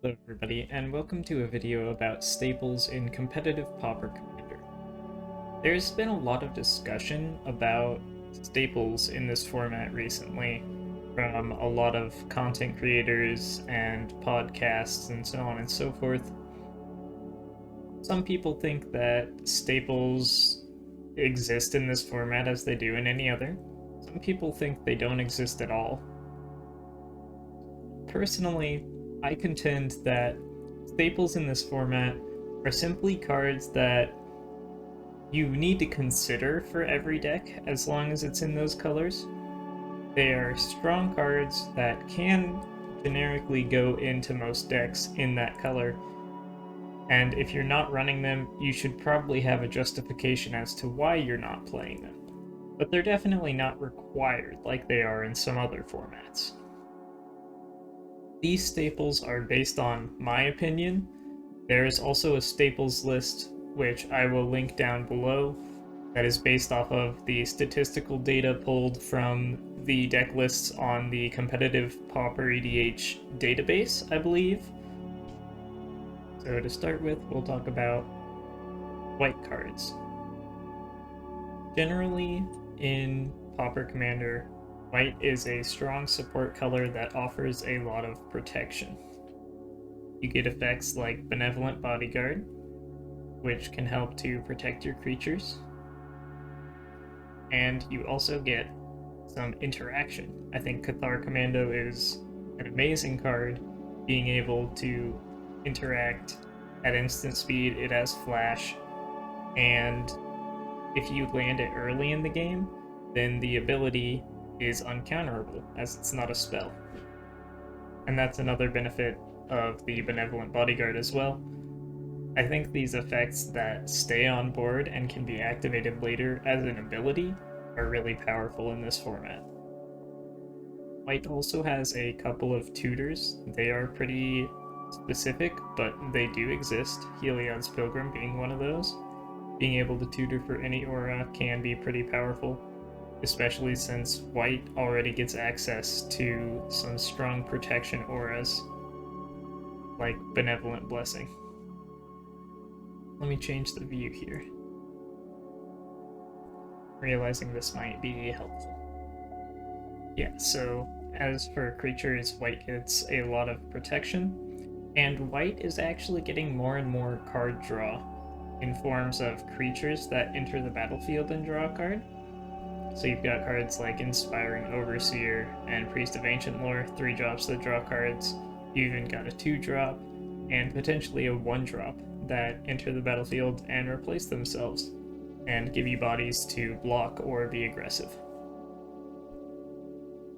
Hello everybody, and welcome to a video about staples in competitive Pauper Commander. There's been a lot of discussion about staples in this format recently from a lot of content creators and podcasts and so on and so forth. Some people think that staples exist in this format as they do in any other. Some people think they don't exist at all. Personally, I contend that staples in this format are simply cards that you need to consider for every deck as long as it's in those colors. They are strong cards that can generically go into most decks in that color, and if you're not running them, you should probably have a justification as to why you're not playing them. But they're definitely not required like they are in some other formats. These staples are based on my opinion. There is also a staples list, which I will link down below, that is based off of the statistical data pulled from the deck lists on the competitive Pauper EDH database, I believe. So to start with, we'll talk about white cards. Generally, in Pauper Commander, white is a strong support color that offers a lot of protection. You get effects like Benevolent Bodyguard, which can help to protect your creatures. And you also get some interaction. I think Cathar Commando is an amazing card, being able to interact at instant speed. It has flash, and if you land it early in the game, then the ability is uncounterable, as it's not a spell. And that's another benefit of the Benevolent Bodyguard as well. I think these effects that stay on board and can be activated later as an ability are really powerful in this format. White also has a couple of tutors. They are pretty specific, but they do exist, Heliod's Pilgrim being one of those. Being able to tutor for any aura can be pretty powerful, especially since white already gets access to some strong protection auras, like Benevolent Blessing. Let me change the view here, realizing this might be helpful. Yeah, so as for creatures, white gets a lot of protection, and white is actually getting more and more card draw in forms of creatures that enter the battlefield and draw a card. So you've got cards like Inspiring Overseer and Priest of Ancient Lore, 3 drops that draw cards. You even got a 2-drop, and potentially a 1-drop that enter the battlefield and replace themselves, and give you bodies to block or be aggressive.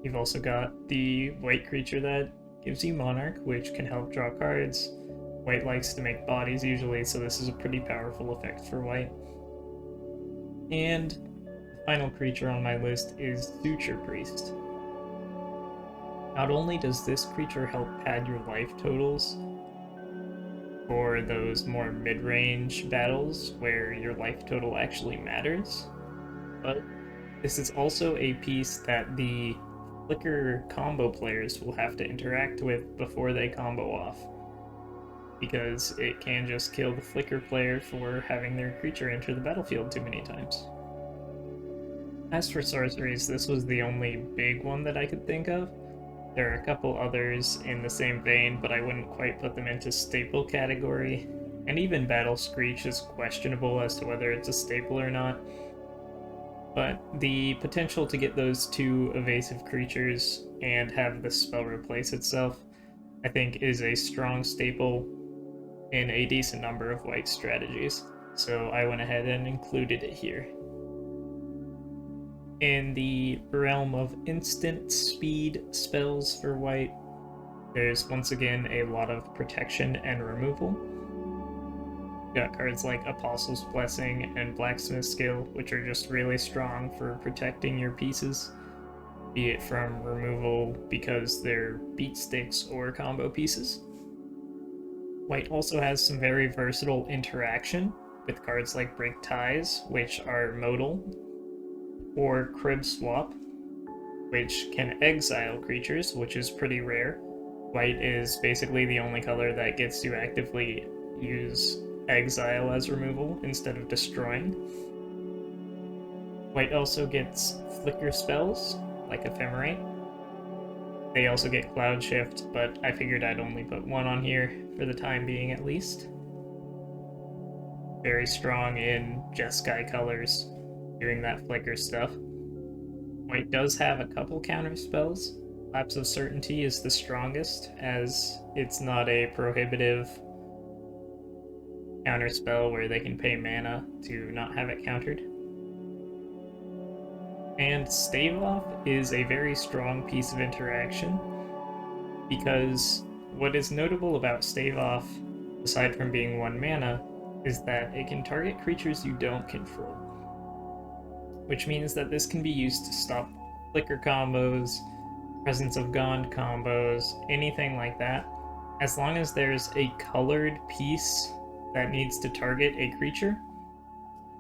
You've also got the white creature that gives you Monarch, which can help draw cards. White likes to make bodies usually, so this is a pretty powerful effect for white. And the final creature on my list is Suture Priest. Not only does this creature help pad your life totals for those more mid-range battles where your life total actually matters, but this is also a piece that the Flicker combo players will have to interact with before they combo off, because it can just kill the Flicker player for having their creature enter the battlefield too many times. As for sorceries, this was the only big one that I could think of. There are a couple others in the same vein, but I wouldn't quite put them into staple category, and even Battle Screech is questionable as to whether it's a staple or not. But the potential to get those 2 evasive creatures and have the spell replace itself, I think, is a strong staple in a decent number of white strategies, so I went ahead and included it here. In the realm of instant speed spells for white, there's once again a lot of protection and removal. Got cards like Apostle's Blessing and Blacksmith's Skill, which are just really strong for protecting your pieces, be it from removal because they're beat sticks or combo pieces. White also has some very versatile interaction with cards like Break Ties, which are modal, or Crib Swap, which can exile creatures, which is pretty rare, White is basically the only color that gets to actively use exile as removal instead of destroying. White also gets flicker spells, like Ephemerate. They also get Cloud Shift, but I figured I'd only put one on here for the time being at least. Very strong in Jeskai colors, doing that flicker stuff. White does have a couple counter spells. Lapse of Certainty is the strongest, as it's not a prohibitive counter spell where they can pay mana to not have it countered. And Stave Off is a very strong piece of interaction, because what is notable about Stave Off, aside from being 1 mana, is that it can target creatures you don't control. Which means that this can be used to stop flicker combos, Presence of Gond combos, anything like that. As long as there's a colored piece that needs to target a creature,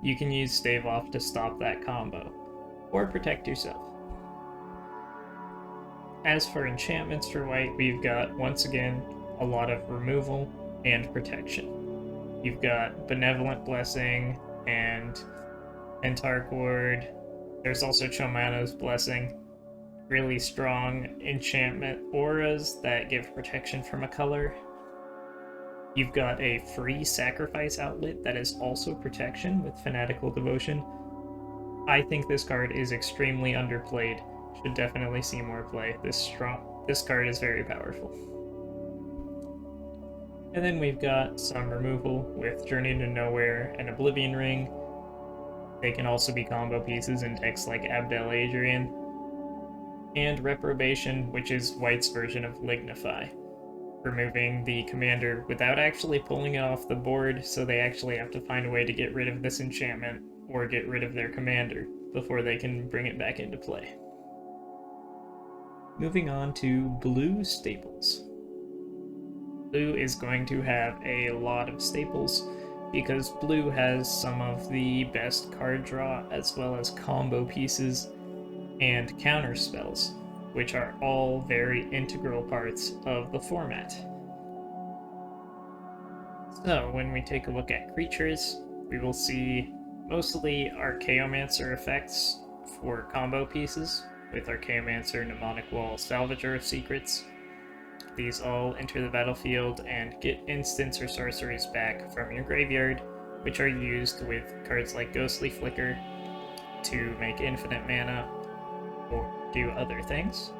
you can use Stave Off to stop that combo, or protect yourself. As for enchantments for White, we've got, once again, a lot of removal and protection. You've got Benevolent Blessing and Entarch Ward. There's also Chomano's Blessing. Really strong enchantment auras that give protection from a color. You've got a free sacrifice outlet that is also protection with Fanatical Devotion. I think this card is extremely underplayed. Should definitely see more play. This card is very powerful. And then we've got some removal with Journey to Nowhere and Oblivion Ring. They can also be combo pieces in decks like Abdel Adrian. And Reprobation, which is White's version of Lignify, removing the commander without actually pulling it off the board, so they actually have to find a way to get rid of this enchantment or get rid of their commander before they can bring it back into play. Moving on to blue staples. Blue is going to have a lot of staples because blue has some of the best card draw as well as combo pieces and counter spells, which are all very integral parts of the format. So when we take a look at creatures, we will see mostly Archaeomancer effects for combo pieces, with Archaeomancer, Mnemonic Wall, Salvager of Secrets. These all enter the battlefield and get instants or sorceries back from your graveyard, which are used with cards like Ghostly Flicker to make infinite mana or do other things.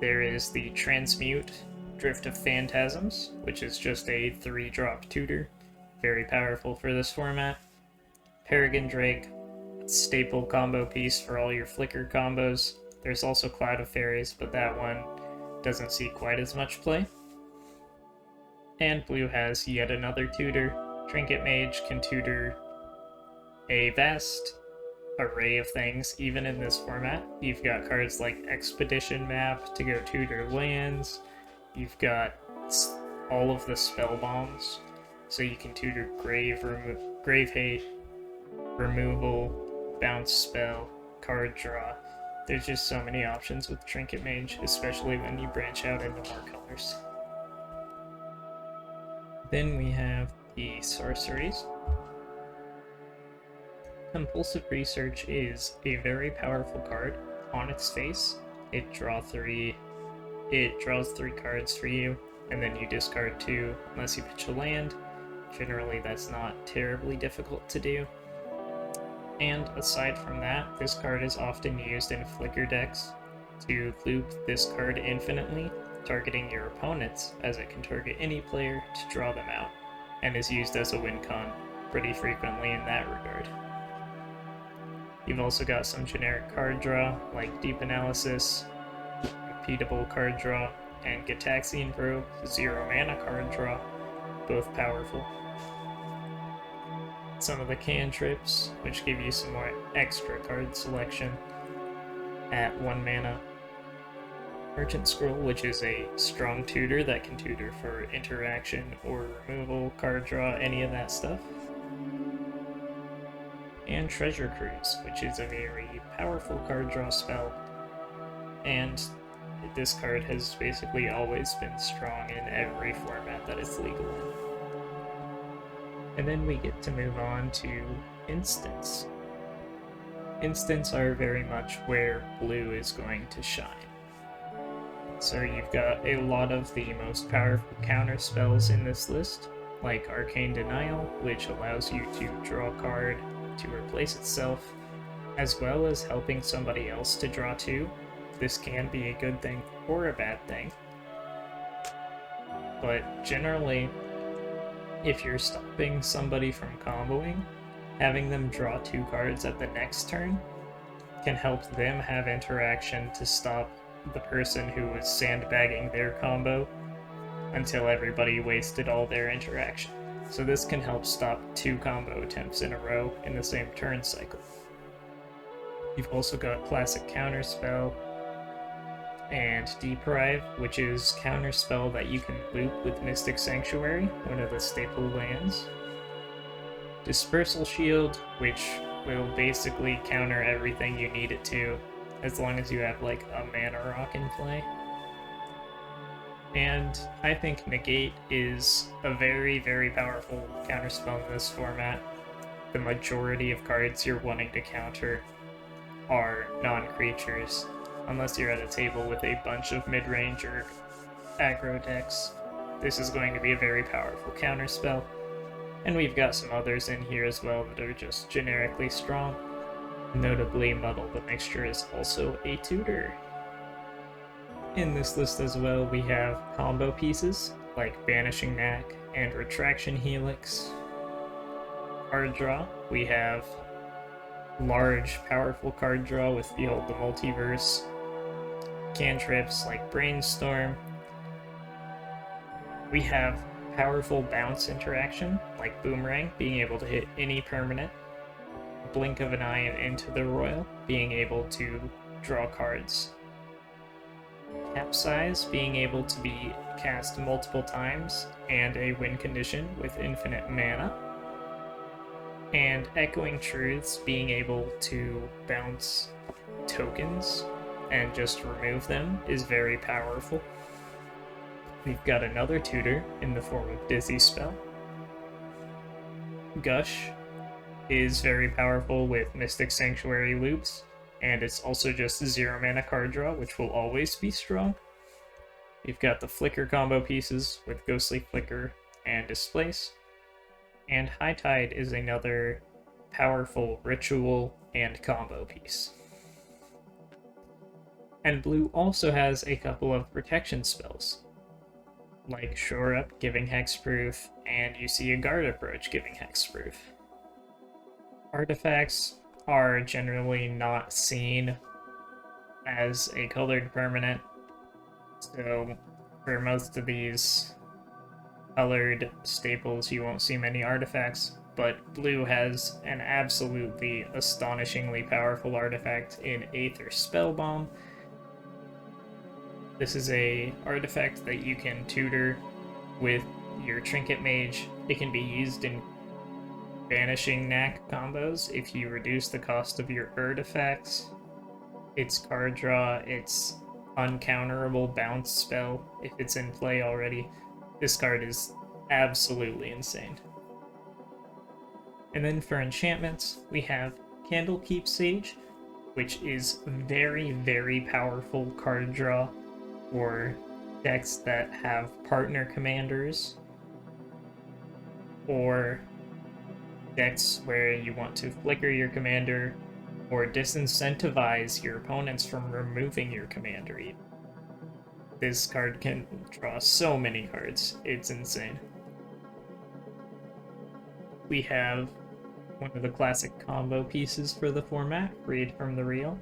There is the Transmute Drift of Phantasms, which is just a 3-drop tutor, very powerful for this format. Peregrine Drake, staple combo piece for all your flicker combos. There's also Cloud of Fairies, but that one doesn't see quite as much play. And blue has yet another tutor. Trinket Mage can tutor a vast array of things, even in this format. You've got cards like Expedition Map to go tutor lands. You've got all of the spell bombs, so you can tutor Grave Hate, removal, bounce spell, card draw. There's just so many options with Trinket Mage, especially when you branch out into more colors. Then we have the sorceries. Compulsive Research is a very powerful card. On its face, it draws 3 cards for you, and then you discard 2 unless you pitch a land. Generally, that's not terribly difficult to do. And aside from that, this card is often used in flicker decks to loop this card infinitely, targeting your opponents, as it can target any player to draw them out, and is used as a win con pretty frequently in that regard. You've also got some generic card draw, like Deep Analysis, Repeatable Card Draw, and Gitaxian Probe, 0 mana card draw, both powerful. Some of the cantrips, which give you some more extra card selection at 1 mana. Merchant Scroll, which is a strong tutor that can tutor for interaction or removal, card draw, any of that stuff. And Treasure Cruise, which is a very powerful card draw spell, and this card has basically always been strong in every format that it's legal in. And then we get to move on to instants. Instants are very much where blue is going to shine. So you've got a lot of the most powerful counter spells in this list, like Arcane Denial, which allows you to draw a card to replace itself, as well as helping somebody else to draw two. This can be a good thing or a bad thing. But generally, if you're stopping somebody from comboing, having them draw two cards at the next turn can help them have interaction to stop the person who was sandbagging their combo until everybody wasted all their interaction. So this can help stop two combo attempts in a row in the same turn cycle. You've also got classic counterspell and Deprive, which is counterspell that you can loop with Mystic Sanctuary, one of the staple lands. Dispersal Shield, which will basically counter everything you need it to, as long as you have like a mana rock in play. And I think Negate is a very, very powerful counterspell in this format. The majority of cards you're wanting to counter are non-creatures, unless you're at a table with a bunch of mid-range or aggro decks. This is going to be a very powerful counterspell. And we've got some others in here as well that are just generically strong. Notably, Muddle the Mixture is also a tutor. In this list as well, we have combo pieces like Banishing Knack and Retraction Helix. Card draw, we have large, powerful card draw with Behold the Multiverse. Cantrips like Brainstorm. We have powerful bounce interaction like Boomerang, being able to hit any permanent. Blink of an eye and Into the Royal, being able to draw cards. Capsize, being able to be cast multiple times, and a win condition with infinite mana. And Echoing Truths, being able to bounce tokens and just remove them, is very powerful. We've got another tutor in the form of Dizzy Spell. Gush is very powerful with Mystic Sanctuary loops, and it's also just 0 mana card draw, which will always be strong. We've got the Flicker combo pieces with Ghostly Flicker and Displace. And High Tide is another powerful ritual and combo piece. And blue also has a couple of protection spells, like Shore Up giving Hexproof, and you see a Guard Approach giving Hexproof. Artifacts are generally not seen as a colored permanent, so for most of these colored staples you won't see many artifacts, but blue has an absolutely astonishingly powerful artifact in Aether Spellbomb. This is a artifact that you can tutor with your Trinket Mage. It can be used in Banishing Knack combos if you reduce the cost of your artifacts. It's card draw, it's uncounterable bounce spell if it's in play already. This card is absolutely insane. And then for enchantments, we have Candlekeep Sage, which is very, very powerful card draw for decks that have partner commanders, or decks where you want to flicker your commander or disincentivize your opponents from removing your commander even. This card can draw so many cards, it's insane. We have one of the classic combo pieces for the format, Freed from the Real,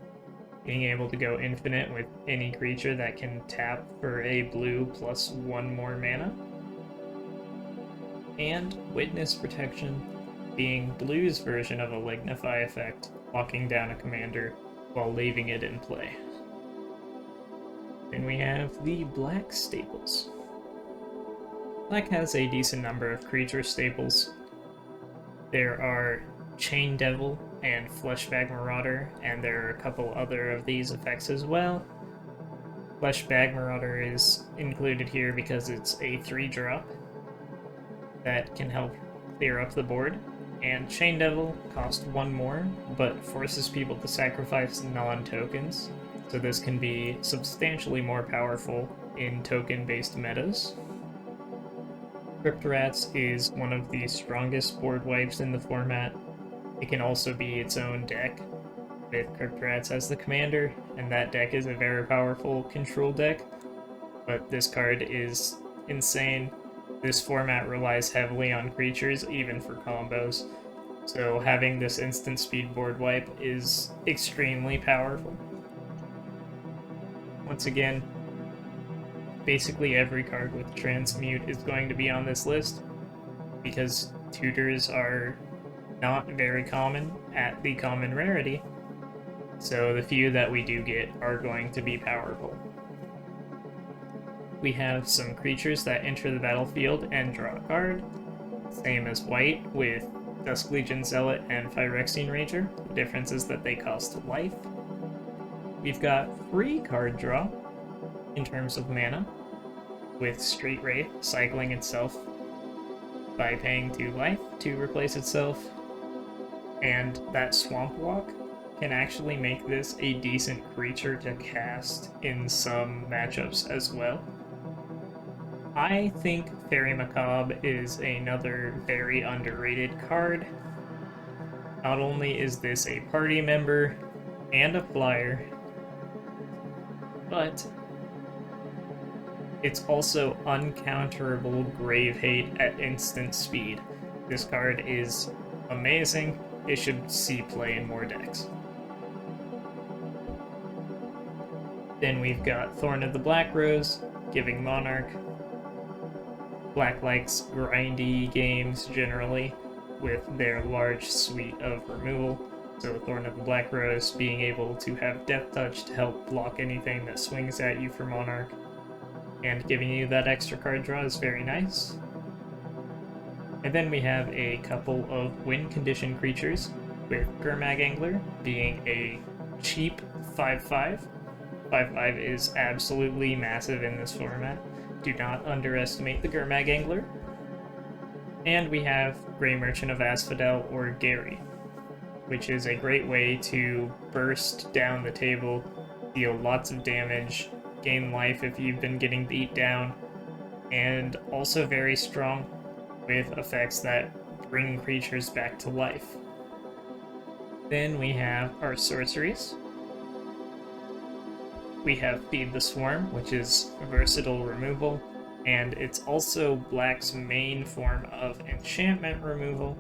being able to go infinite with any creature that can tap for a blue plus 1 more mana. And Witness Protection, being blue's version of a Lignify effect, locking down a commander while leaving it in play. Then we have the black staples. Black has a decent number of creature staples. There are Chain Devil and Fleshbag Marauder, and there are a couple other of these effects as well. Flesh Bag Marauder is included here because it's a 3-drop that can help clear up the board. And Chain Devil costs 1 more, but forces people to sacrifice non-tokens, so this can be substantially more powerful in token-based metas. Crypt Rats is one of the strongest board wipes in the format. It can also be its own deck, with Crypt Rats as the commander, and that deck is a very powerful control deck, but this card is insane. This format relies heavily on creatures, even for combos, so having this instant speed board wipe is extremely powerful. Once again, basically every card with Transmute is going to be on this list, because tutors are not very common at the common rarity, so the few that we do get are going to be powerful. We have some creatures that enter the battlefield and draw a card, same as white with Dusk Legion Zealot and Phyrexian Rager. The difference is that they cost life. We've got free card draw in terms of mana, with Street Wraith cycling itself by paying 2 life to replace itself, and that Swamp Walk can actually make this a decent creature to cast in some matchups as well. I think Fairy Macabre is another very underrated card. Not only is this a party member and a flyer, but it's also uncounterable Grave Hate at instant speed. This card is amazing. It should see play in more decks. Then we've got Thorn of the Black Rose, giving Monarch. Black likes grindy games generally, with their large suite of removal, so Thorn of the Black Rose being able to have Death Touch to help block anything that swings at you for Monarch, and giving you that extra card draw is very nice. And then we have a couple of win condition creatures, with Gurmag Angler being a cheap 5/5. 5/5 is absolutely massive in this format. Do not underestimate the Gurmag Angler. And we have Grey Merchant of Asphodel, or Gary, which is a great way to burst down the table, deal lots of damage, gain life if you've been getting beat down, and also very strong with effects that bring creatures back to life. Then we have our sorceries. We have Feed the Swarm, which is versatile removal, and it's also Black's main form of enchantment removal,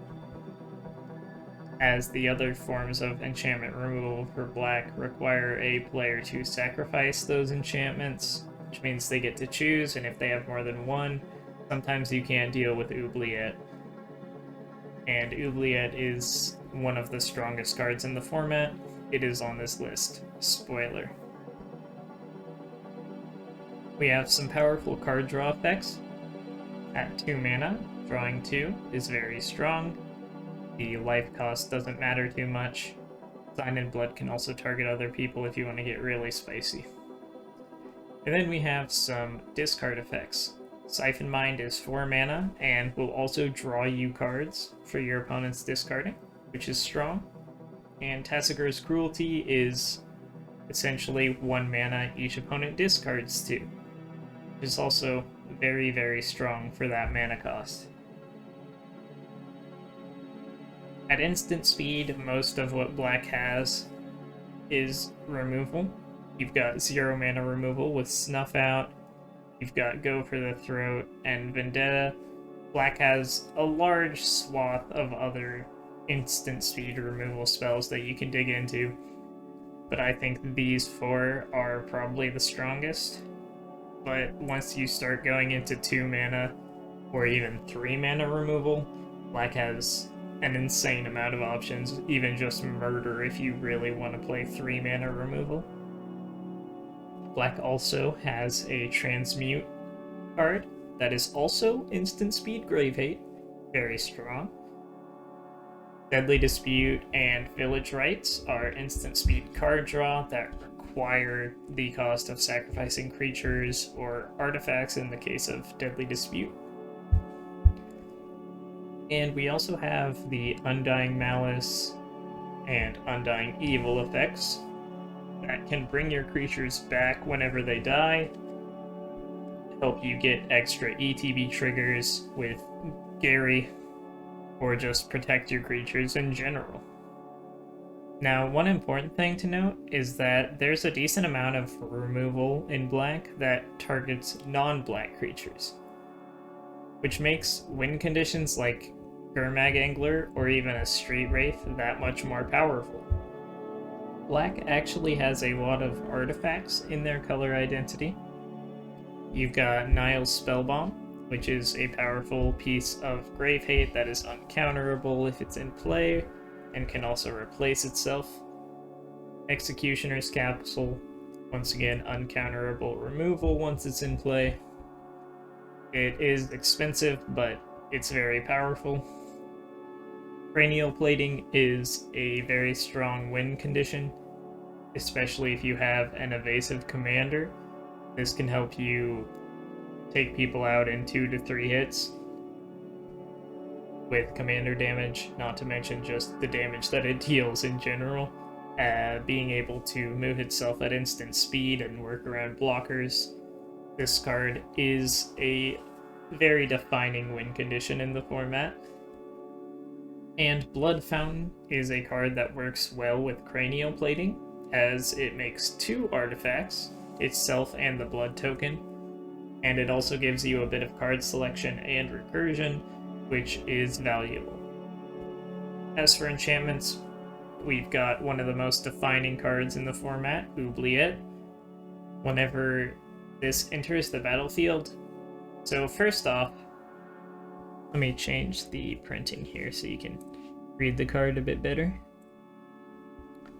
as the other forms of enchantment removal for Black require a player to sacrifice those enchantments, which means they get to choose, and if they have more than one, sometimes you can't deal with Oubliette. And Oubliette is one of the strongest cards in the format. It is on this list. Spoiler. We have some powerful card draw effects. At 2 mana, drawing 2 is very strong. The life cost doesn't matter too much. Sign in Blood can also target other people if you want to get really spicy. And then we have some discard effects. Siphon Mind is 4 mana and will also draw you cards for your opponent's discarding, which is strong. And Tassiger's Cruelty is essentially 1 mana each opponent discards to, which is also very, very strong for that mana cost. At instant speed, most of what Black has is removal. You've got 0 mana removal with Snuff Out, you've got Go for the Throat and Vendetta. Black has a large swath of other instant speed removal spells that you can dig into, but I think these 4 are probably the strongest. But once you start going into 2 mana or even 3 mana removal, Black has an insane amount of options, even just Murder if you really want to play 3 mana removal. Black also has a Transmute card that is also instant speed Grave Hate, very strong. Deadly Dispute and Village Rites are instant speed card draw that require the cost of sacrificing creatures or artifacts in the case of Deadly Dispute. And we also have the Undying Malice and Undying Evil effects that can bring your creatures back whenever they die, help you get extra ETB triggers with Gary, or just protect your creatures in general. Now, one important thing to note is that there's a decent amount of removal in black that targets non-black creatures, which makes win conditions like Gurmag Angler or even a Street Wraith that much more powerful. Black actually has a lot of artifacts in their color identity. You've got Nile's Spellbomb, which is a powerful piece of Grave Hate that is uncounterable if it's in play, and can also replace itself. Executioner's Capsule, once again uncounterable removal once it's in play. It is expensive, but it's very powerful. Cranial Plating is a very strong win condition, especially if you have an evasive commander. This can help you take people out in 2 to 3 hits with commander damage, not to mention just the damage that it deals in general. Being able to move itself at instant speed and work around blockers. This card is a very defining win condition in the format. And Blood Fountain is a card that works well with Cranial Plating, as it makes 2 artifacts, itself and the Blood token, and it also gives you a bit of card selection and recursion, which is valuable. As for enchantments, we've got one of the most defining cards in the format, Oubliette. Whenever this enters the battlefield, so first off, let me change the printing here so you can read the card a bit better.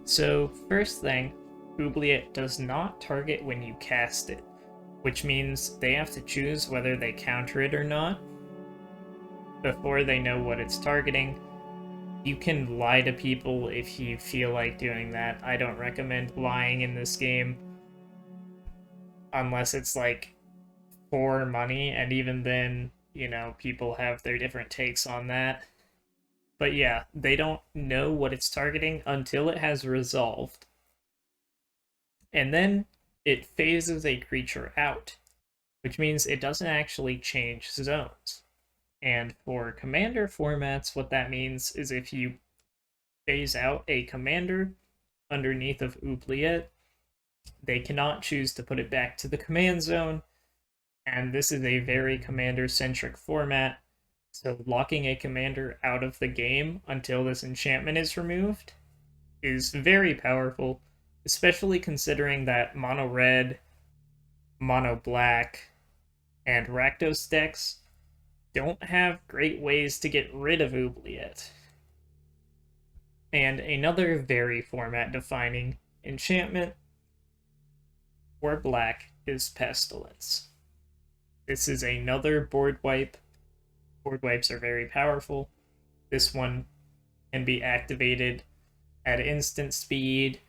So first thing, Oubliette does not target when you cast it, which means they have to choose whether they counter it or not before they know what it's targeting. You can lie to people if you feel like doing that. I don't recommend lying in this game unless it's like for money, and even then, you know, people have their different takes on that. But yeah, they don't know what it's targeting until it has resolved. And then it phases a creature out, which means it doesn't actually change zones. And for commander formats, what that means is if you phase out a commander underneath of Oubliette, they cannot choose to put it back to the command zone, and this is a very commander-centric format, so locking a commander out of the game until this enchantment is removed is very powerful, especially considering that mono red, mono black, and Rakdos decks don't have great ways to get rid of Oubliette. And another very format-defining enchantment for black is Pestilence. This is another board wipe. Board wipes are very powerful. This one can be activated at instant speed.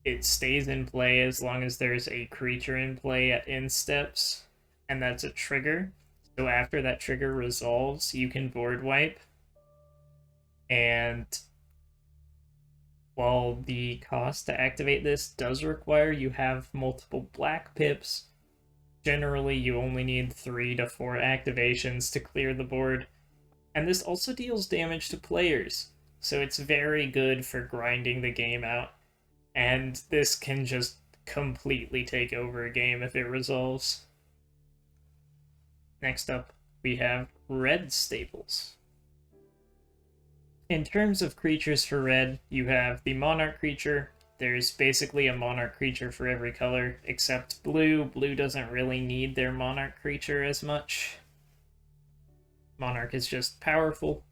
It stays in play as long as there's a creature in play at end steps, and that's a trigger. So after that trigger resolves, you can board wipe. And while the cost to activate this does require you have multiple black pips, generally you only need 3 to 4 activations to clear the board. And this also deals damage to players, so it's very good for grinding the game out. And this can just completely take over a game if it resolves. Next up, we have red staples. In terms of creatures for red, you have the Monarch creature. There's basically a Monarch creature for every color, except blue. Blue doesn't really need their Monarch creature as much. Monarch is just powerful.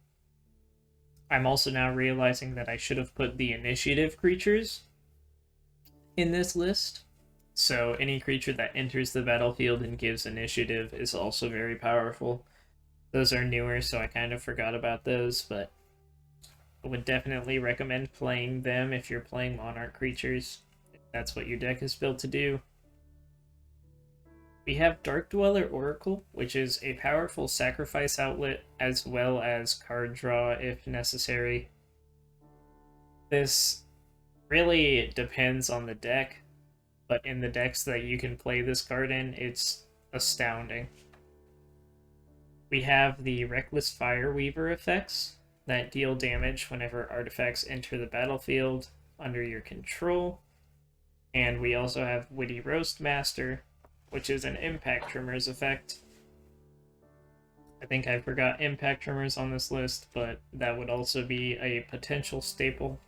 I'm also now realizing that I should have put the initiative creatures in this list. So any creature that enters the battlefield and gives initiative is also very powerful. Those are newer, so I kind of forgot about those, but I would definitely recommend playing them if you're playing Monarch creatures. That's what your deck is built to do. We have Dark Dweller Oracle, which is a powerful sacrifice outlet as well as card draw if necessary. This really depends on the deck, but in the decks that you can play this card in, it's astounding. We have the Reckless Fireweaver effects that deal damage whenever artifacts enter the battlefield under your control. And we also have Witty Roast Master, which is an Impact Trimmers effect. I think I forgot Impact Trimmers on this list, but that would also be a potential staple.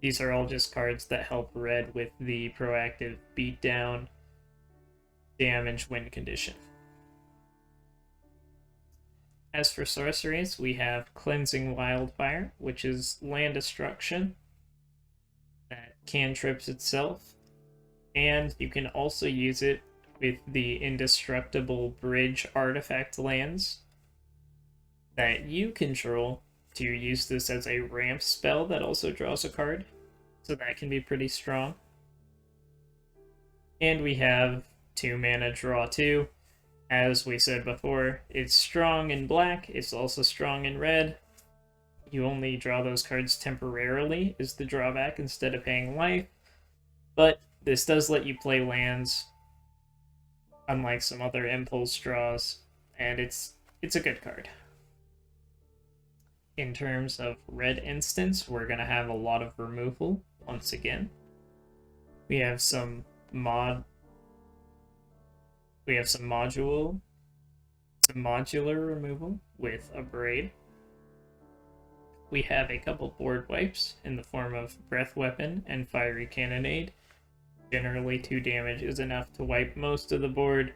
These are all just cards that help red with the proactive beatdown, damage, win condition. As for sorceries, we have Cleansing Wildfire, which is land destruction that cantrips itself, and you can also use it with the indestructible bridge artifact lands that you control to use this as a ramp spell that also draws a card, so that can be pretty strong. And we have 2 mana draw 2. As we said before, it's strong in black, it's also strong in red. You only draw those cards temporarily, is the drawback, instead of paying life. But this does let you play lands, unlike some other impulse draws, and it's a good card. In terms of red instants, we're going to have a lot of removal, once again. We have some modular removal with a braid. We have a couple board wipes in the form of Breath Weapon and Fiery Cannonade. Generally 2 damage is enough to wipe most of the board.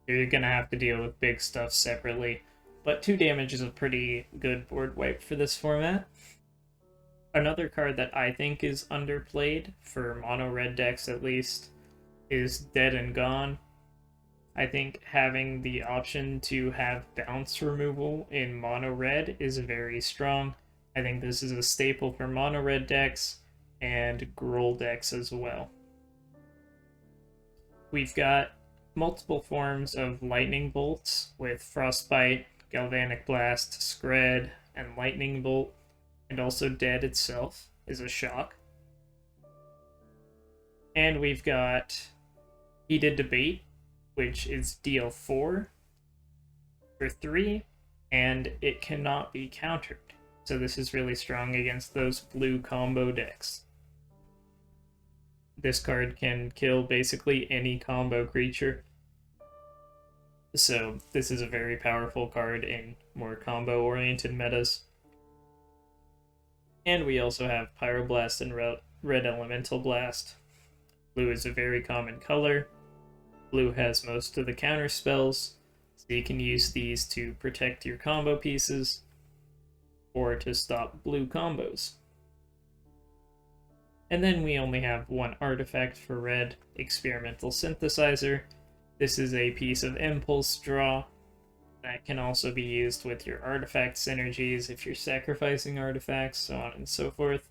You're gonna have to deal with big stuff separately, but 2 damage is a pretty good board wipe for this format. Another card that I think is underplayed, for mono red decks at least, is Dead and Gone. I think having the option to have bounce removal in mono red is very strong. I think this is a staple for mono red decks and Gruul decks as well. We've got multiple forms of lightning bolts with Frostbite, Galvanic Blast, Scred, and Lightning Bolt, and also Dead itself is a shock. And we've got Heated Debate, which is deal 4 for 3, and it cannot be countered. So this is really strong against those blue combo decks. This card can kill basically any combo creature. So this is a very powerful card in more combo-oriented metas. And we also have Pyroblast and Red Elemental Blast. Blue is a very common color. Blue has most of the counter spells, so you can use these to protect your combo pieces or to stop blue combos. And then we only have 1 artifact for red, Experimental Synthesizer. This is a piece of impulse draw that can also be used with your artifact synergies if you're sacrificing artifacts, so on and so forth.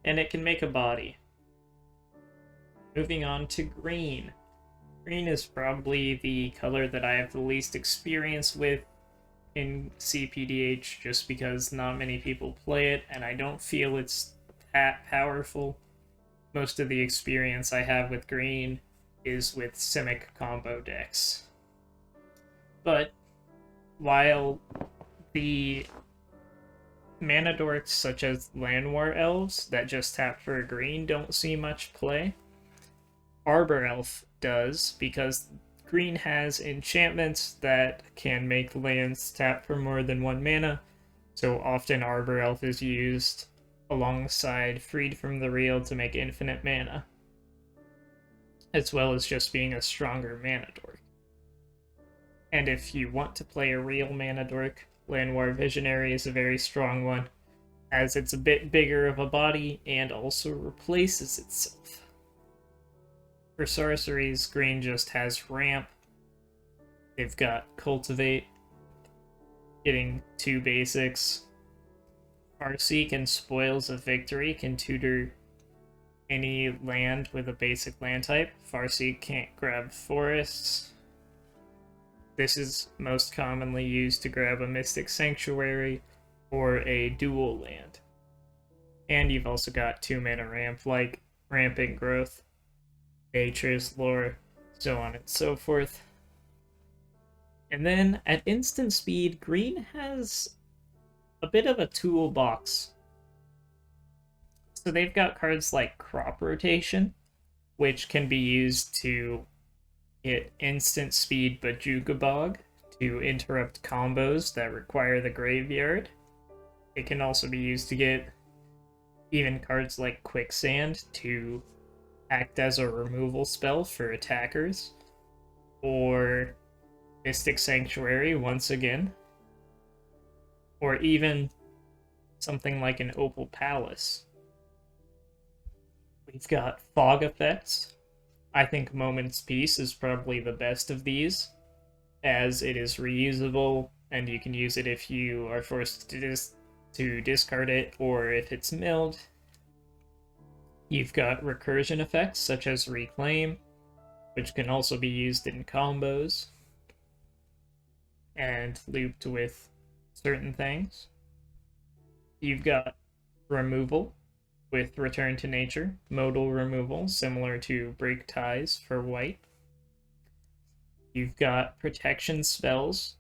And it can make a body. Moving on to green. Green is probably the color that I have the least experience with in cPDH, just because not many people play it, and I don't feel it's that powerful. Most of the experience I have with green is with Simic combo decks. But while the mana dorks such as Llanowar Elves that just tap for a green don't see much play, Arbor Elf does, because green has enchantments that can make lands tap for more than 1 mana, so often Arbor Elf is used alongside Freed from the Real to make infinite mana, as well as just being a stronger mana dork. And if you want to play a real mana dork, Llanowar Visionary is a very strong one, as it's a bit bigger of a body and also replaces itself. For sorceries, green just has Ramp. They've got Cultivate, getting 2 basics. Farseek and Spoils of Victory can tutor any land with a basic land type. Farseek can't grab forests. This is most commonly used to grab a Mystic Sanctuary or a dual land. And you've also got 2-mana ramp like Rampant Growth, Nature's Lore, so on and so forth. And then at instant speed, green has a bit of a toolbox. So they've got cards like Crop Rotation, which can be used to hit instant speed Bajuga Bog to interrupt combos that require the graveyard. It can also be used to get even cards like Quicksand to act as a removal spell for attackers, or Mystic Sanctuary once again, or even something like an Opal Palace. We've got Fog Effects. I think Moment's Peace is probably the best of these, as it is reusable, and you can use it if you are forced to discard it, or if it's milled. You've got recursion effects, such as Reclaim, which can also be used in combos, and looped with certain things. You've got removal, with Return to Nature, modal removal, similar to Break Ties for white. You've got protection spells.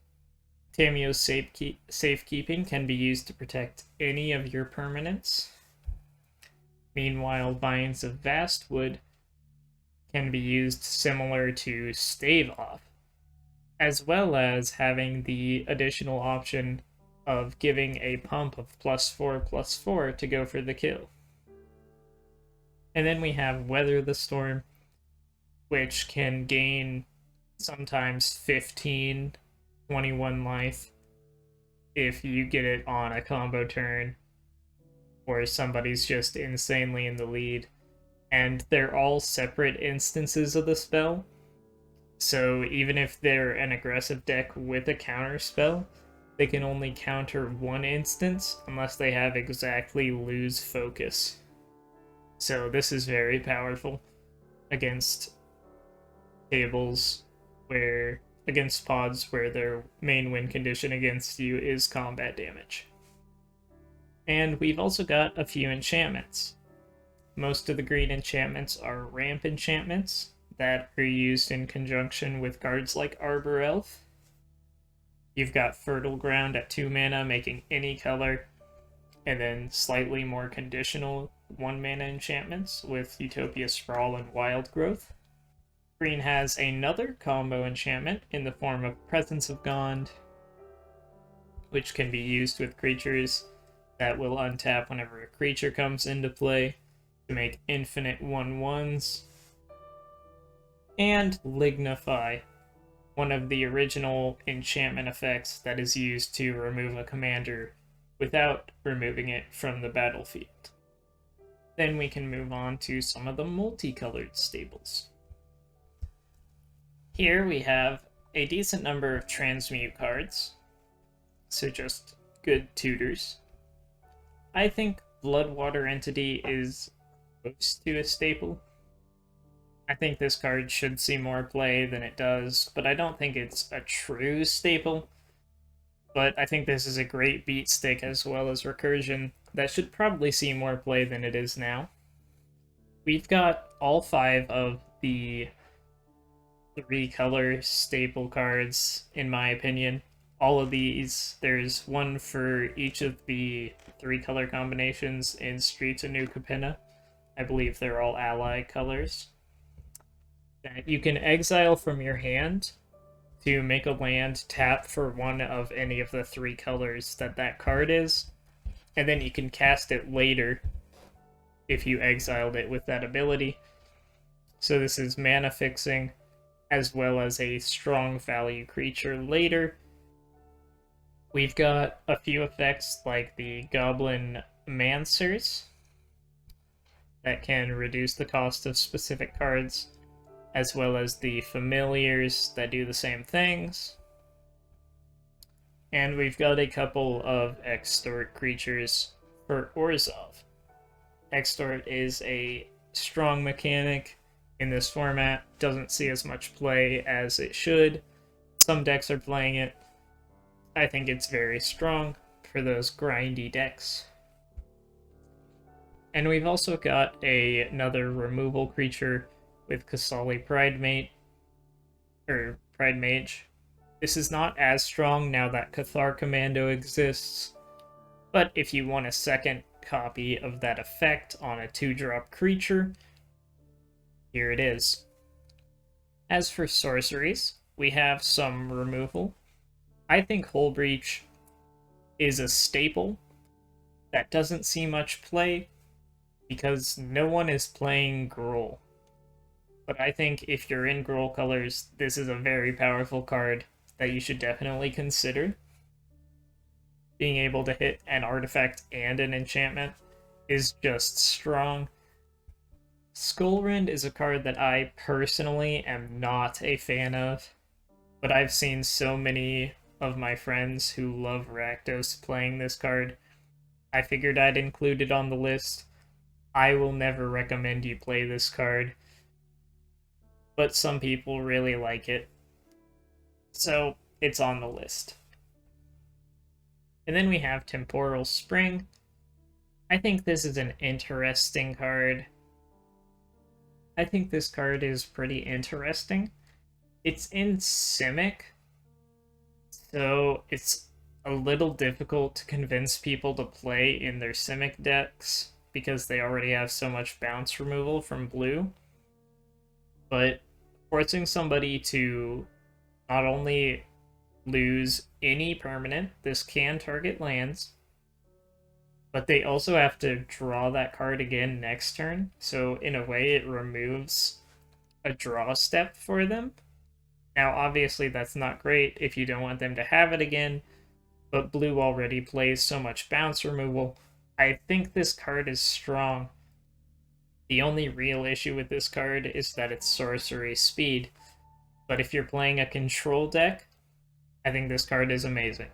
Tamio's Safekeeping can be used to protect any of your permanents. Meanwhile, Vines of Vastwood can be used similar to Stave Off, as well as having the additional option of giving a pump of +4/+4 to go for the kill. And then we have Weather the Storm, which can gain sometimes 15, 21 life if you get it on a combo turn, or somebody's just insanely in the lead. And they're all separate instances of the spell, so even if they're an aggressive deck with a counter spell, they can only counter one instance unless they have exactly lose focus. So this is very powerful against against pods where their main win condition against you is combat damage. And we've also got a few enchantments. Most of the green enchantments are ramp enchantments that are used in conjunction with cards like Arbor Elf. You've got Fertile Ground at 2 mana, making any color, and then slightly more conditional 1 mana enchantments with Utopia Sprawl and Wild Growth. Green has another combo enchantment in the form of Presence of Gond, which can be used with creatures that will untap whenever a creature comes into play to make infinite 1/1s. And Lignify, one of the original enchantment effects that is used to remove a commander without removing it from the battlefield. Then we can move on to some of the multicolored staples. Here we have a decent number of transmute cards, so just good tutors. I think Bloodwater Entity is close to a staple. I think this card should see more play than it does, but I don't think it's a true staple. But I think this is a great beat stick as well as recursion that should probably see more play than it is now. We've got all 5 of the 3-color staple cards, in my opinion. All of these, there's one for each of the 3-color combinations in Streets of New Capenna. I believe they're all ally colors. That you can exile from your hand to make a land tap for one of any of the 3 colors that card is, and then you can cast it later if you exiled it with that ability. So this is mana fixing, as well as a strong value creature later. We've got a few effects like the Goblin Mancers that can reduce the cost of specific cards, as well as the Familiars that do the same things. And we've got a couple of Extort creatures For Orzhov, Extort is a strong mechanic in this format, doesn't see as much play as it should. Some decks are playing it. I think it's very strong for those grindy decks. And we've also got another removal creature with Kasali Pride Mage. This is not as strong now that Cathar Commando exists, but if you want a second copy of that effect on a 2-drop creature, here it is. As for sorceries, we have some removal. I think Hull Breach is a staple that doesn't see much play because no one is playing Gruul. But I think if you're in Gruul colors, this is a very powerful card that you should definitely consider. Being able to hit an artifact and an enchantment is just strong. Skullrend is a card that I personally am not a fan of, but I've seen so many of my friends who love Rakdos playing this card. I figured I'd include it on the list. I will never recommend you play this card, but some people really like it, so it's on the list. And then we have Temporal Spring. I think this is an interesting card. I think this card is pretty interesting. It's in Simic, so it's a little difficult to convince people to play in their Simic decks because they already have so much bounce removal from blue. But forcing somebody to not only lose any permanent, this can target lands, but they also have to draw that card again next turn, so in a way it removes a draw step for them. Now obviously that's not great if you don't want them to have it again, but blue already plays so much bounce removal. I think this card is strong. The only real issue with this card is that it's sorcery speed, but if you're playing a control deck, I think this card is amazing.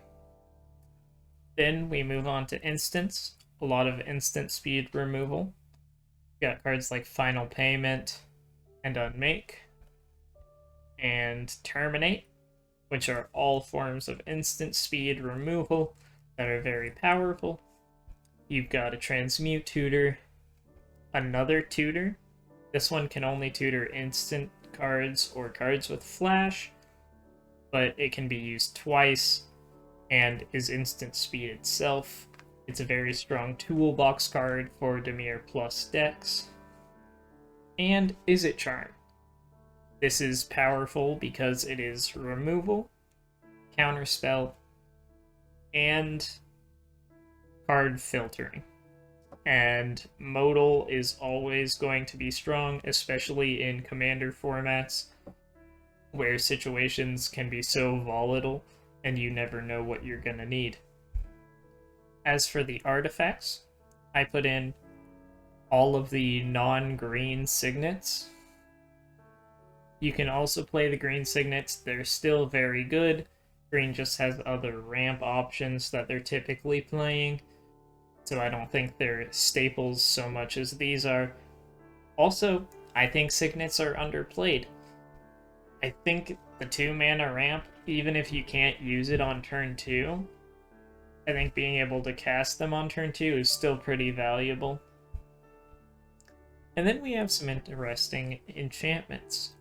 Then we move on to instants. A lot of instant speed removal. Got cards like Final Payment and Unmake and Terminate, which are all forms of instant speed removal that are very powerful. You've got a Transmute Tutor, another Tutor. This one can only tutor instant cards or cards with flash, but it can be used twice and is instant speed itself. It's a very strong toolbox card for Dimir Plus decks. And Izzet Charm. This is powerful because it is removal, counterspell, and card filtering. And modal is always going to be strong, especially in commander formats where situations can be so volatile and you never know what you're gonna need. As for the artifacts, I put in all of the non-green signets. You can also play the green signets, they're still very good. Green just has other ramp options that they're typically playing, so I don't think they're staples so much as these are. Also, I think signets are underplayed. I think the 2-mana ramp, even if you can't use it on turn 2, I think being able to cast them on turn 2 is still pretty valuable. And then we have some interesting enchantments.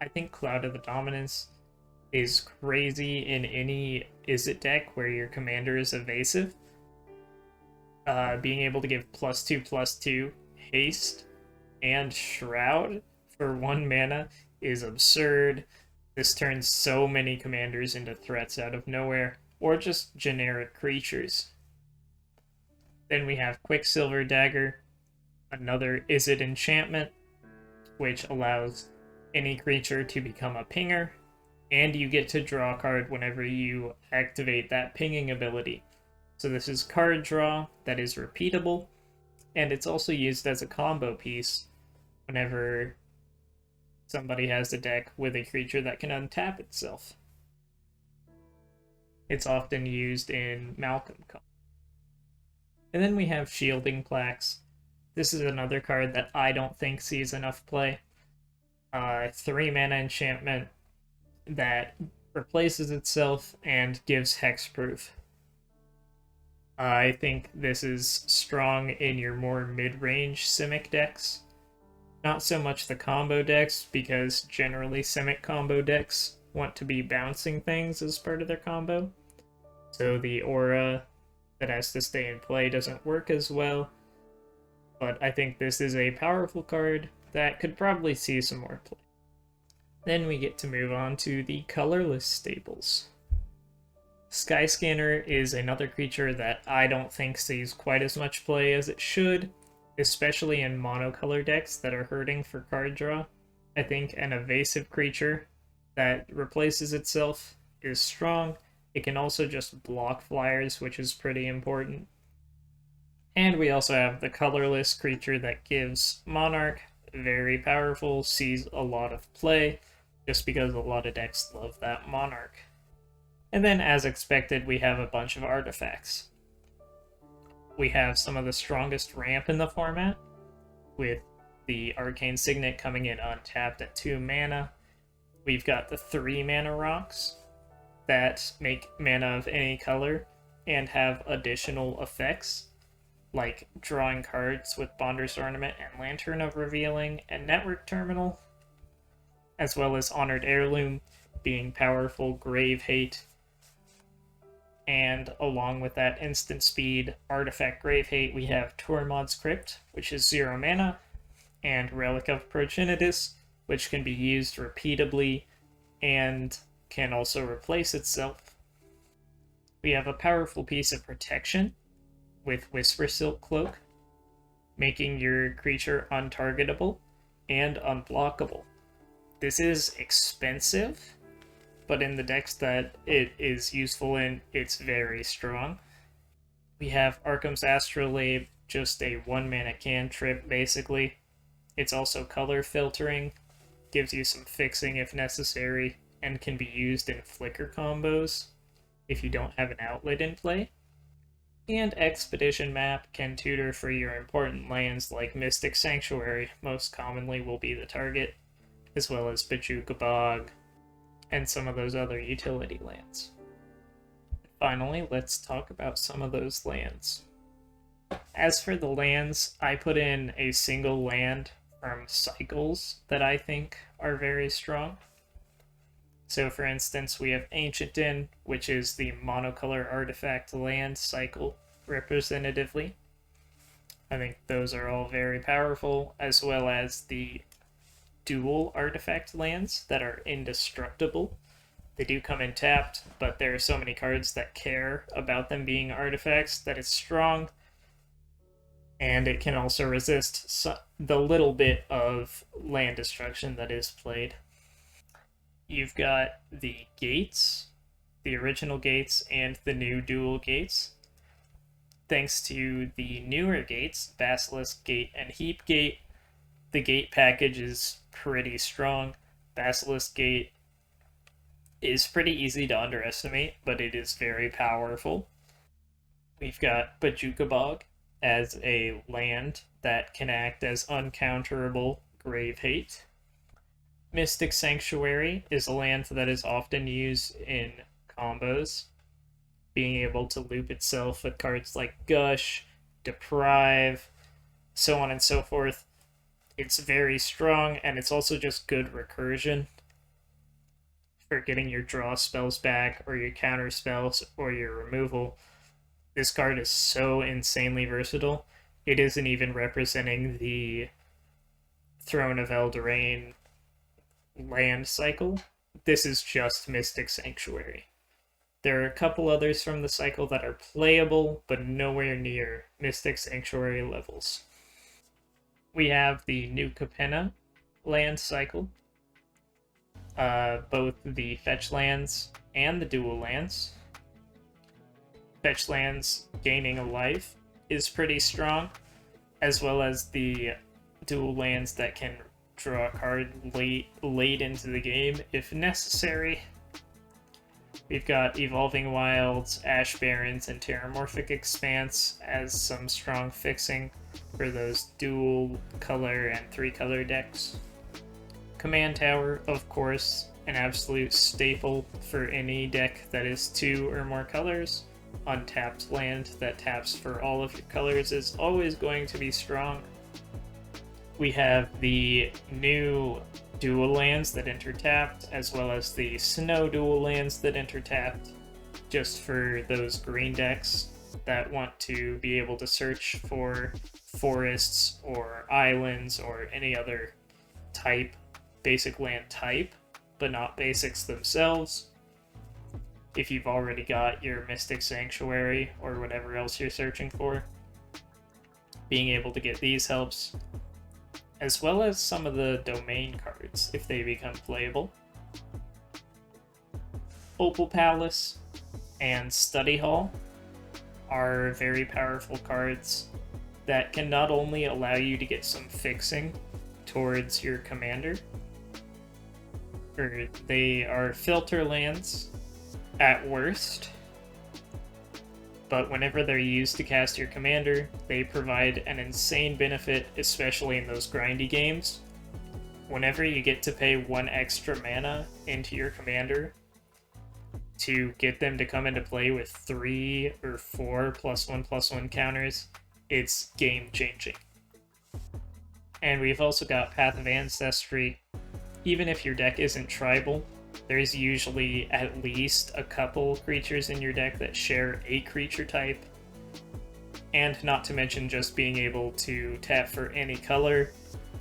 I think Cloud of the Dominance is crazy in any Izzet deck where your commander is evasive. Being able to give +2/+2 haste and Shroud for 1 mana is absurd. This turns so many commanders into threats out of nowhere, or just generic creatures. Then we have Quicksilver Dagger, another Izzet enchantment, which allows any creature to become a pinger, and you get to draw a card whenever you activate that pinging ability. So this is card draw that is repeatable, and it's also used as a combo piece whenever somebody has a deck with a creature that can untap itself. It's often used in Malcolm. And then we have Shielding Plaques. This is another card that I don't think sees enough play. 3 mana enchantment that replaces itself and gives hexproof. I think this is strong in your more mid-range Simic decks. Not so much the combo decks, because generally Simic combo decks want to be bouncing things as part of their combo. So the aura that has to stay in play doesn't work as well. But I think this is a powerful card that could probably see some more play. Then we get to move on to the colorless staples. Skyscanner is another creature that I don't think sees quite as much play as it should, especially in monocolor decks that are hurting for card draw. I think an evasive creature that replaces itself is strong. It can also just block flyers, which is pretty important. And we also have the colorless creature that gives Monarch, very powerful, sees a lot of play, just because a lot of decks love that Monarch. And then, as expected, we have a bunch of artifacts. We have some of the strongest ramp in the format, with the Arcane Signet coming in untapped at 2 mana. We've got the 3 mana rocks that make mana of any color and have additional effects, like drawing cards with Bonder's Ornament and Lantern of Revealing and Network Terminal, as well as Honored Heirloom being powerful Grave Hate. And along with that instant speed artifact Grave Hate, we have Tormod's Crypt, which is 0 mana, and Relic of Progenitus, which can be used repeatably and can also replace itself. We have a powerful piece of protection with Whisper Silk Cloak, making your creature untargetable and unblockable. This is expensive, but in the decks that it is useful in, it's very strong. We have Arkham's Astrolabe, just a 1 mana cantrip, basically. It's also color filtering, gives you some fixing if necessary, and can be used in flicker combos if you don't have an outlet in play. And Expedition Map can tutor for your important lands like Mystic Sanctuary, most commonly will be the target, as well as Bojuka Bog, and some of those other utility lands. Finally, let's talk about some of those lands. As for the lands, I put in a single land from cycles that I think are very strong. So for instance, we have Ancient Inn, which is the monocolor artifact land cycle representatively. I think those are all very powerful, as well as the dual artifact lands that are indestructible. They do come in tapped, but there are so many cards that care about them being artifacts that it's strong, and it can also resist the little bit of land destruction that is played. You've got the gates, the original gates, and the new dual gates. Thanks to the newer gates, Basilisk Gate and Heap Gate, the gate package is pretty strong. Basilisk Gate is pretty easy to underestimate, but it is very powerful. We've got Bojuka Bog as a land that can act as uncounterable Grave Hate. Mystic Sanctuary is a land that is often used in combos, being able to loop itself with cards like Gush, Deprive, so on and so forth. It's very strong, and it's also just good recursion for getting your draw spells back, or your counter spells, or your removal. This card is so insanely versatile. It isn't even representing the Throne of Eldraine land cycle. This is just Mystic Sanctuary. There are a couple others from the cycle that are playable, but nowhere near Mystic Sanctuary levels. We have the New Capenna land cycle. Both the fetch lands and the dual lands. Fetch lands gaining a life is pretty strong, as well as the dual lands that can draw a card late into the game if necessary. We've got Evolving Wilds, Ash Barrens, and Terramorphic Expanse as some strong fixing for those dual color and 3-color decks. Command Tower, of course, an absolute staple for any deck that is 2 or more colors. Untapped land that taps for all of your colors is always going to be strong. We have the new dual lands that enter tapped, as well as the snow dual lands that enter tapped, just for those green decks that want to be able to search for forests or islands or any other type, basic land type, but not basics themselves. If you've already got your Mystic Sanctuary or whatever else you're searching for, being able to get these helps, as well as some of the domain cards if they become playable. Opal Palace and Study Hall are very powerful cards that can not only allow you to get some fixing towards your commander, or they are filter lands at worst, but whenever they're used to cast your commander, they provide an insane benefit, especially in those grindy games. Whenever you get to pay 1 extra mana into your commander to get them to come into play with 3 or 4 +1/+1 counters, it's game-changing. And we've also got Path of Ancestry. Even if your deck isn't tribal, there's usually at least a couple creatures in your deck that share a creature type. And not to mention just being able to tap for any color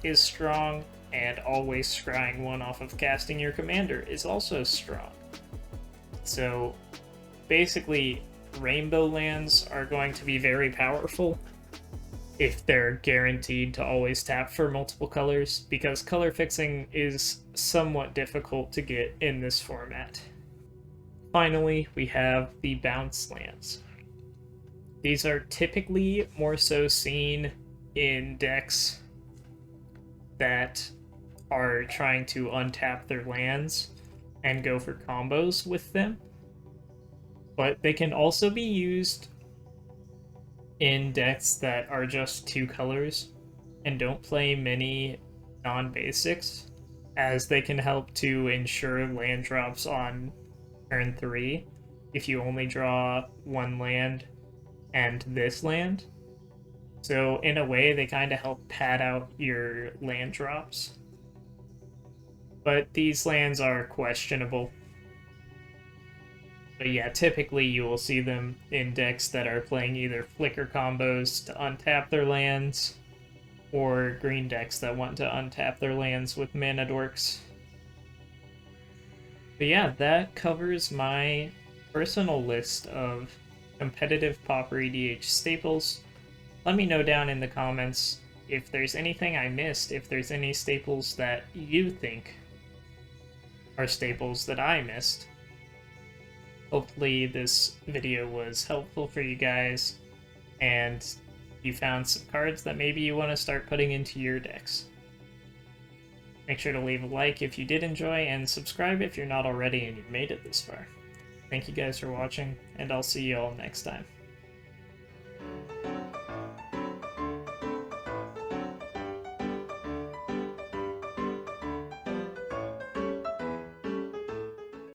is strong, and always scrying 1 off of casting your commander is also strong. So basically, rainbow lands are going to be very powerful if they're guaranteed to always tap for multiple colors, because color fixing is somewhat difficult to get in this format. Finally, we have the bounce lands. These are typically more so seen in decks that are trying to untap their lands and go for combos with them, but they can also be used in decks that are just 2 colors and don't play many non-basics, as they can help to ensure land drops on turn 3 if you only draw 1 land and this land. So in a way, they kind of help pad out your land drops. But these lands are questionable. But yeah, typically you will see them in decks that are playing either flicker combos to untap their lands, or green decks that want to untap their lands with mana dorks. But yeah, that covers my personal list of competitive Pauper EDH staples. Let me know down in the comments if there's anything I missed, if there's any staples that you think are staples that I missed. Hopefully this video was helpful for you guys, and you found some cards that maybe you want to start putting into your decks. Make sure to leave a like if you did enjoy, and subscribe if you're not already and you've made it this far. Thank you guys for watching, and I'll see you all next time.